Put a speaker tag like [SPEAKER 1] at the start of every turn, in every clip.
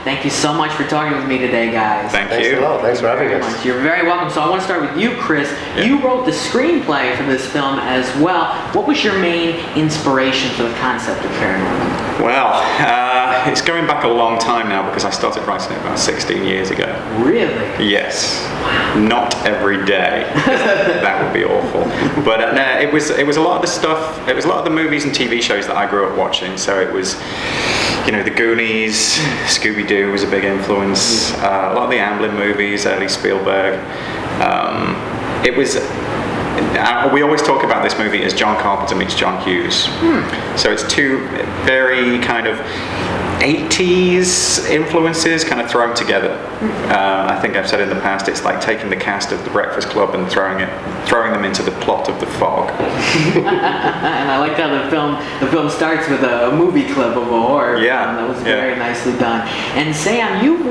[SPEAKER 1] Thank you so much for talking with me today, guys.
[SPEAKER 2] Thanks
[SPEAKER 3] a lot. Thanks for having us.
[SPEAKER 1] You're very welcome. So I want to start with you, Chris. Yeah. You wrote the screenplay for this film as well. What was your main inspiration for the concept of ParaNorman?
[SPEAKER 2] Well, it's going back a long time now because I started writing it about 16 years ago.
[SPEAKER 1] Really?
[SPEAKER 2] Yes. Wow. Not every day. That would be awful. But no, it was a lot of the stuff. It was a lot of the movies and TV shows that I grew up watching. So it was, The Goonies, Scooby-Doo was a big influence. A lot of the Amblin movies, early Spielberg. It was. We always talk about this movie as John Carpenter meets John Hughes. So it's two very kind of 80s influences kind of thrown together. I think I've said in the past, it's like taking the cast of The Breakfast Club and throwing them into the plot of The Fog.
[SPEAKER 1] And I liked how the film starts with a movie clip of a horror film. That was very nicely done. And Sam, you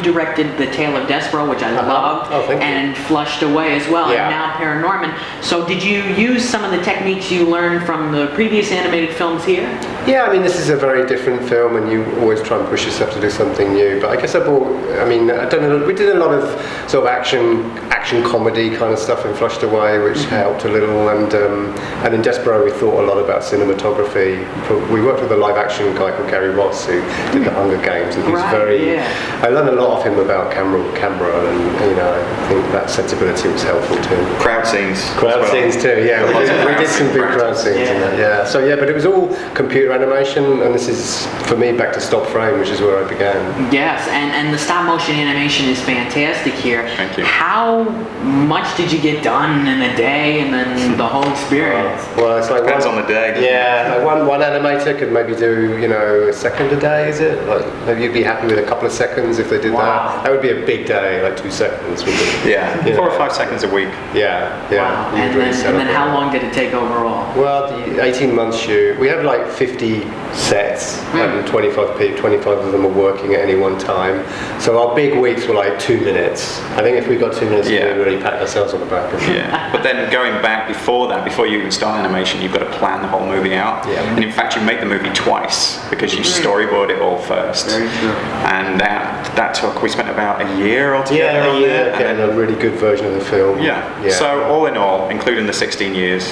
[SPEAKER 1] directed The Tale of Despero, which I loved, and Flushed Away as well, and now ParaNorman. So did you use some of the techniques you learned from the previous animated films here?
[SPEAKER 3] Yeah, I mean, this is a very different film, and you always try and push yourself to do something new. But I guess we did a lot of sort of action comedy kind of stuff in Flushed Away, which helped a little. And in Despero, we thought a lot about cinematography. We worked with a live action guy called Gary Ross who did The Hunger Games, and he's I learned a lot of him about camera, and I think that sensibility was helpful too.
[SPEAKER 2] Crowd scenes
[SPEAKER 3] too. Yeah, we did some big crowd scenes in that. Yeah. So but it was all computer animation, and this is for me back to stop frame, which is where I began.
[SPEAKER 1] Yes, and the stop motion animation is fantastic here.
[SPEAKER 2] Thank you.
[SPEAKER 1] How much did you get done in a day, and then the whole experience?
[SPEAKER 3] Well, it's like
[SPEAKER 2] depends on the day.
[SPEAKER 3] Yeah, like one animator could maybe do a second a day. Is it? Like maybe you'd be happy with a couple of seconds if they did that. That would be a big day, like 2 seconds.
[SPEAKER 2] 4 or 5 seconds a week.
[SPEAKER 3] Yeah.
[SPEAKER 1] Wow. And then how long did it take overall?
[SPEAKER 3] Well, the 18 months shoot. We have like 50 sets, and 25 of them are working at any one time. So our big weeks were like 2 minutes. I think if we got 2 minutes, we really pat ourselves on the back.
[SPEAKER 2] But then going back before you even start animation, you've got to plan the whole movie out. And in fact, you make the movie twice because you storyboard it all first.
[SPEAKER 1] Very true.
[SPEAKER 2] And we spent about a year altogether on there.
[SPEAKER 3] Getting a really good version of the film.
[SPEAKER 2] So all in all, including the 16 years,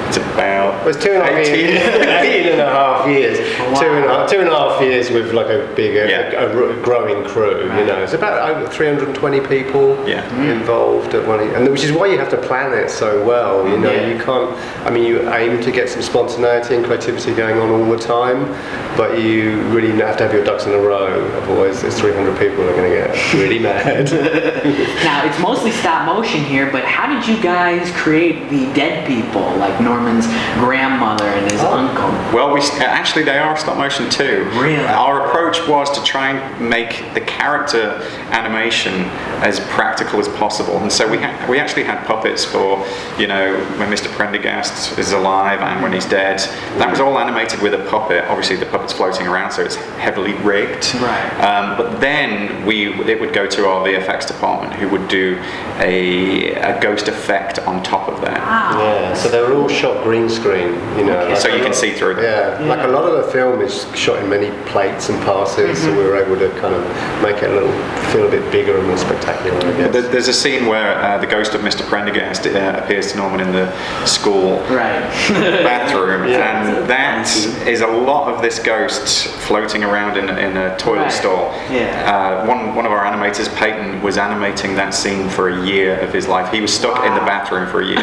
[SPEAKER 2] it's about
[SPEAKER 3] it was 18 and a half years. Wow. 2.5 years with like a big, a growing crew.
[SPEAKER 1] Right.
[SPEAKER 3] It's about over 320 people involved at one, and which is why you have to plan it so well. You can't. I mean, you aim to get some spontaneity and creativity going on all the time, but you really have to have your ducks in a row. Otherwise, there's 300 people who are going to get really mad.
[SPEAKER 1] Now it's mostly stop motion here, but how did you guys create the dead people like Norman's grandmother and his uncle?
[SPEAKER 2] Well, they are stop motion too.
[SPEAKER 1] Really?
[SPEAKER 2] Our approach was to try and make the character animation as practical as possible, and so we actually had puppets for when Mr. Prendergast is alive and when he's dead. That was all animated with a puppet. Obviously, the puppet's floating around, so it's heavily rigged.
[SPEAKER 1] Right.
[SPEAKER 2] But then it would go to our VFX department, who would do a ghost effect on top of that.
[SPEAKER 1] Wow.
[SPEAKER 3] Yeah. So they were all shot green screen,
[SPEAKER 2] so you can see through them.
[SPEAKER 3] Like a lot of the film is shot in many plates and passes, so we were able to kind of make it feel a bit bigger and more spectacular, I guess.
[SPEAKER 2] There's a scene where the ghost of Mr. Prendergast appears to Norman in the school bathroom, and that is a lot of this ghost floating around in a toilet stall. One of our animators, Peyton, was animating that scene for a year of his life. He was stuck in the bathroom for a year.